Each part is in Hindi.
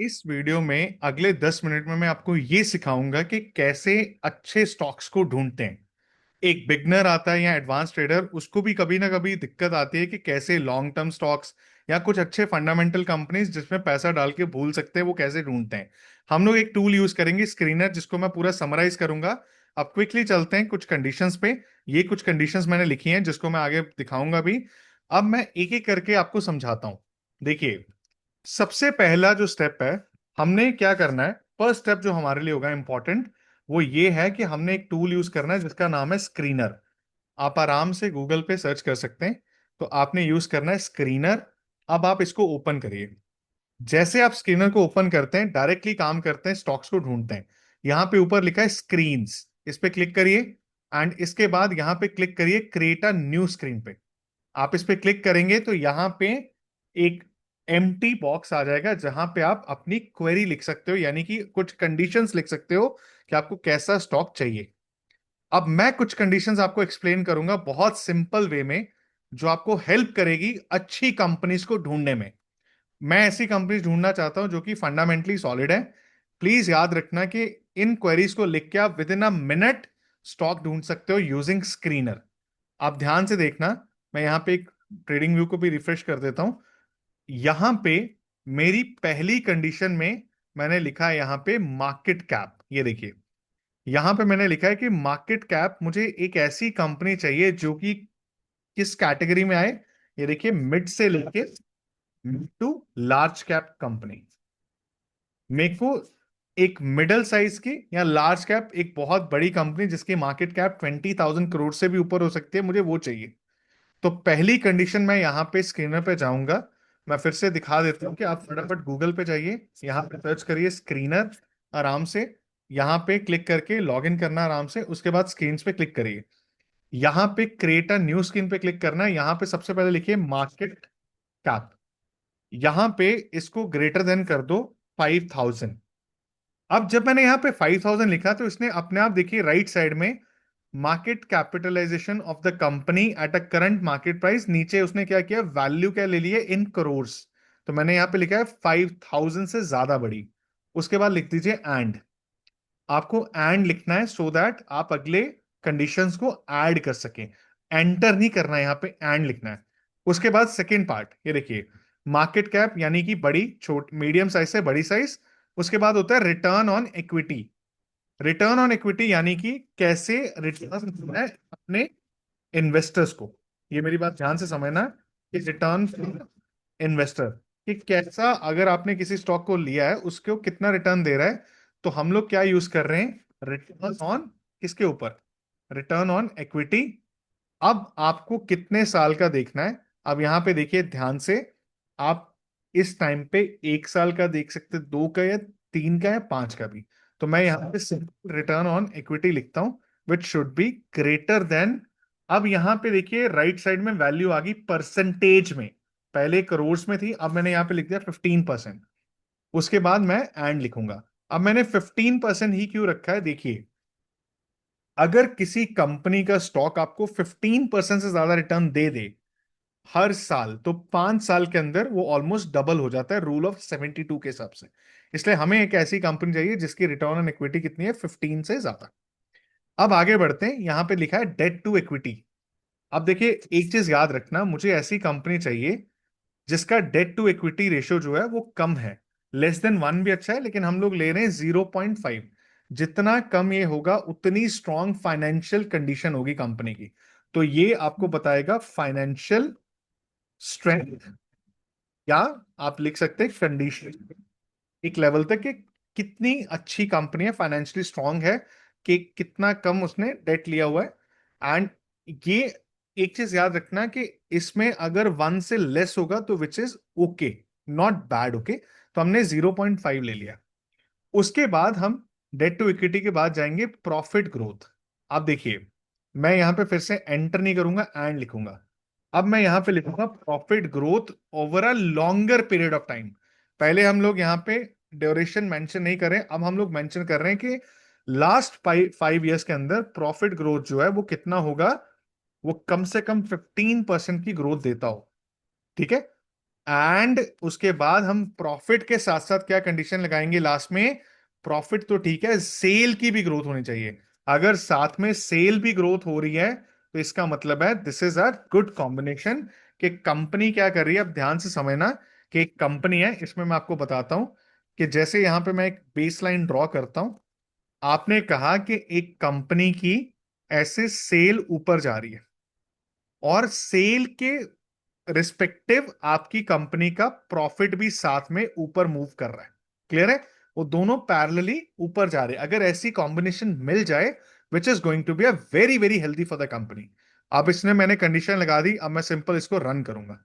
इस वीडियो में अगले 10 मिनट में मैं आपको ये सिखाऊंगा कि कैसे अच्छे स्टॉक्स को ढूंढते हैं। एक बिगनर आता है या एडवांस ट्रेडर, उसको भी कभी ना कभी दिक्कत आती है कि कैसे लॉन्ग टर्म स्टॉक्स या कुछ अच्छे फंडामेंटल कंपनीज जिसमें पैसा डाल के भूल सकते हैं वो कैसे ढूंढते हैं। हम लोग एक टूल यूज करेंगे, स्क्रीनर, जिसको मैं पूरा समराइज करूंगा। अब क्विकली चलते हैं कुछ कंडीशंस पे। ये कुछ कंडीशंस मैंने लिखी हैं जिसको मैं आगे दिखाऊंगा भी। अब मैं एक एक करके आपको समझाता हूं। देखिए, सबसे पहला जो स्टेप है, हमने क्या करना है। फर्स्ट स्टेप जो हमारे लिए होगा इंपॉर्टेंट, वो ये है कि हमने एक टूल यूज करना है जिसका नाम है स्क्रीनर। आप आराम से गूगल पे सर्च कर सकते हैं। तो आपने यूज करना है स्क्रीनर। अब आप इसको ओपन करिए। जैसे आप स्क्रीनर को ओपन करते हैं, डायरेक्टली काम करते हैं, स्टॉक्स को ढूंढते हैं। यहां पे ऊपर लिखा है स्क्रीन्स, इस पे क्लिक करिए। एंड इसके बाद यहां पे क्लिक करिए क्रिएट अ न्यू स्क्रीन पे। आप इस पे क्लिक करेंगे तो यहाँ पे एक एम्प्टी बॉक्स आ जाएगा जहां पे आप अपनी क्वेरी लिख सकते हो, यानी कि कुछ कंडीशंस लिख सकते हो कि आपको कैसा स्टॉक चाहिए। अब मैं कुछ कंडीशंस आपको एक्सप्लेन करूंगा बहुत सिंपल वे में, जो आपको हेल्प करेगी अच्छी कंपनीज को ढूंढने में। मैं ऐसी कंपनीज ढूंढना चाहता हूं जो कि फंडामेंटली सॉलिड है। प्लीज याद रखना कि इन क्वेरीज को लिख के आप with in a minute stock ढूंढ सकते हो यूजिंग स्क्रीनर। आप ध्यान से देखना। मैं यहाँ पे एक ट्रेडिंग व्यू को भी रिफ्रेश कर देता हूं। यहां पे मेरी पहली कंडीशन में मैंने लिखा है यहाँ पे मार्केट कैप। ये देखिए, यहां पे मैंने लिखा है कि मार्केट कैप मुझे एक ऐसी कंपनी चाहिए जो कि किस कैटेगरी में आए। ये देखिए, मिड से लेके mid to large cap company. मेरे को एक मिडल साइज की या लार्ज कैप, एक बहुत बड़ी कंपनी जिसकी मार्केट कैप 20,000 करोड़ से भी ऊपर हो सकती है, मुझे वो चाहिए। तो पहली कंडीशन मैं यहाँ पे स्क्रीनर पे जाऊंगा। मैं फिर से दिखा देता हूँ कि आप फटाफट गूगल पे जाइए, यहाँ पे सर्च करिए स्क्रीनर आराम से। यहाँ पे क्लिक करके लॉग इन करना आराम से, उसके बाद स्क्रीन पे क्लिक करिए। यहाँ पे क्रिएट अ न्यू स्क्रीन पे क्लिक करना है। यहाँ पे सबसे पहले लिखिए मार्केट कैप। यहाँ पे इसको ग्रेटर देन कर दो 5,000। अब जब मैंने यहाँ पे 5,000 लिखा तो इसने अपने आप, देखिए राइट साइड में, market capitalization of the company at a current market price, नीचे उसने क्या किया, वैल्यू क्या ले लिए इन करोर्स। तो मैंने यहाँ पे लिखा है 5,000 से ज्यादा बड़ी। उसके बाद लिख दीजिए एंड। आपको एंड लिखना है सो दैट आप अगले कंडीशंस को ऐड कर सकें। एंटर नहीं करना है, यहाँ पे एंड लिखना है। उसके बाद सेकेंड पार्ट, ये देखिए, मार्केट कैप यानी कि बड़ी, छोट, मीडियम साइज से बड़ी साइज। उसके बाद होता है return on equity. Return on equity यानी कि कैसे रिटर्न है अपने इन्वेस्टर्स को। ये मेरी बात ध्यान से समझना कि रिटर्न इन्वेस्टर, कि कैसा, अगर आपने किसी स्टॉक को लिया है उसको कितना रिटर्न दे रहा है। तो हम लोग क्या यूज कर रहे हैं, रिटर्न ऑन, किसके ऊपर, रिटर्न ऑन इक्विटी। अब आपको कितने साल का देखना है। अब यहां पे देखिए ध्यान से। आप इस टाइम पे 1 साल का देख सकते, 2 का या 3 का या 5 का भी। तो मैं यहाँ पे सिंपल रिटर्न ऑन इक्विटी लिखता हूं, which should be greater than. अब यहां पे देखिए राइट साइड में वैल्यू आ गई परसेंटेज में। पहले करोड़ में थी, अब मैंने यहाँ पे लिख दिया 15%। उसके बाद मैं एंड लिखूंगा। अब मैंने 15% ही क्यों रखा है, देखिए, अगर किसी कंपनी का स्टॉक आपको 15% से ज्यादा रिटर्न दे दे हर साल, तो 5 साल के अंदर वो ऑलमोस्ट डबल हो जाता है, रूल ऑफ 72 के हिसाब से। इसलिए हमें एक ऐसी कंपनी चाहिए जिसकी रिटर्न ऑन इक्विटी कितनी है, 15 से ज्यादा। अब आगे बढ़ते हैं, यहां पे लिखा है डेट टू इक्विटी। अब देखिए, एक चीज याद रखना, मुझे ऐसी कंपनी चाहिए जिसका डेट टू इक्विटी रेशियो जो है वो कम है। लेस देन 1 भी अच्छा है, लेकिन हम लोग ले रहे हैं 0.5। जितना कम ये होगा उतनी स्ट्रॉन्ग फाइनेंशियल कंडीशन होगी कंपनी की। तो ये आपको बताएगा फाइनेंशियल स्ट्रेंथ, या आप लिख सकते हैं कंडीशन, एक लेवल तक कि कितनी अच्छी कंपनी है, फाइनेंशियली स्ट्रांग है, कि कितना कम उसने डेट लिया हुआ है। एंड ये एक चीज याद रखना कि इसमें अगर 1 से लेस होगा तो which is okay, not bad, okay. तो हमने 0.5 ले लिया। उसके बाद हम डेट टू इक्विटी के बाद जाएंगे प्रॉफिट ग्रोथ। आप देखिए, मैं यहां पे फिर से एंटर नहीं करूंगा, एंड लिखूंगा। अब मैं यहां पे लिखूंगा profit growth over a longer period of time. पहले हम लोग यहाँ पे ड्यूरेशन मेंशन नहीं करें, अब हम लोग मेंशन कर रहे हैं कि लास्ट 5 ईयर्स के अंदर प्रॉफिट ग्रोथ जो है वो कितना होगा, वो कम से कम 15% की ग्रोथ देता हो। ठीक है। एंड उसके बाद हम प्रॉफिट के साथ साथ क्या कंडीशन लगाएंगे लास्ट में? प्रॉफिट तो ठीक है, सेल की भी ग्रोथ होनी चाहिए। अगर साथ में सेल भी ग्रोथ हो रही है तो इसका मतलब है this is a good combination, कि कंपनी क्या कर रही है। अब ध्यान से समझना कि एक कंपनी है, इसमें मैं आपको बताता हूं कि जैसे यहां पे मैं एक बेस लाइन ड्रॉ करता हूं। आपने कहा कि एक कंपनी की ऐसे सेल ऊपर जा रही है और सेल के रिस्पेक्टिव आपकी कंपनी का प्रॉफिट भी साथ में ऊपर मूव कर रहा है। क्लियर है? वो दोनों पैरेलली ऊपर जा रहे हैं। अगर ऐसी कॉम्बिनेशन मिल जाए which is going to be a very very healthy for the company. अब इसने मैंने कंडीशन लगा दी, अब मैं सिंपल इसको रन करूंगा।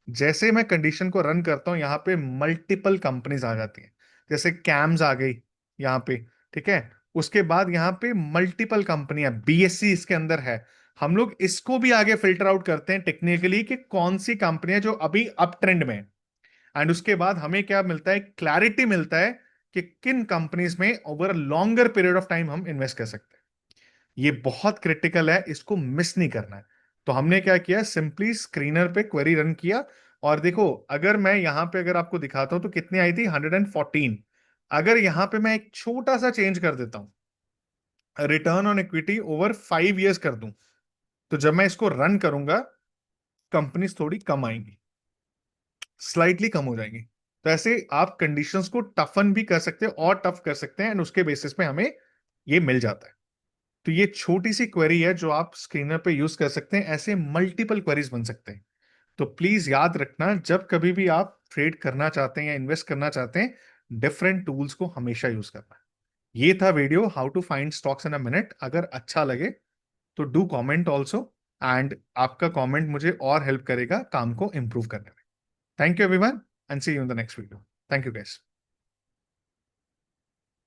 जैसे मैं कंडीशन को रन करता हूं यहां पे मल्टीपल कंपनीज आ जाती हैं। जैसे कैम्स आ गई यहाँ पे, ठीक है। उसके बाद यहाँ पे मल्टीपल कंपनियां, बीएससी इसके अंदर है। हम लोग इसको भी आगे फिल्टर आउट करते हैं टेक्निकली कि कौन सी कंपनियां जो अभी अप ट्रेंड में है। एंड उसके बाद हमें क्या मिलता है? क्लैरिटी मिलता है कि किन कंपनीज में over a longer period of time हम इन्वेस्ट कर सकते हैं। ये बहुत क्रिटिकल है, इसको मिस नहीं करना है। तो हमने क्या किया, सिंपली स्क्रीनर पे क्वेरी रन किया। और देखो, अगर मैं यहां पे अगर आपको दिखाता हूं तो कितनी आई थी? 114। अगर यहां पे मैं एक छोटा सा चेंज कर देता हूं, return on equity over 5 years कर दूं, तो जब मैं इसको रन करूंगा कंपनीज थोड़ी कम आएंगी, स्लाइटली कम हो जाएंगी। तो ऐसे आप कंडीशंस को टफन भी कर सकते हैं और टफ कर सकते हैं, एंड उसके बेसिस पे हमें ये मिल जाता है। तो ये छोटी सी क्वेरी है जो आप स्क्रीनर पे यूज कर सकते हैं। ऐसे मल्टीपल क्वेरीज बन सकते हैं। तो प्लीज याद रखना, जब कभी भी आप ट्रेड करना चाहते हैं या इन्वेस्ट करना चाहते हैं, डिफरेंट टूल्स को हमेशा यूज करना। ये था video how to find stocks in a minute. अगर अच्छा लगे तो डू कमेंट ऑल्सो, एंड आपका कमेंट मुझे और हेल्प करेगा काम को इंप्रूव करने में। Thank you everyone, and see you in the next video. Thank you guys.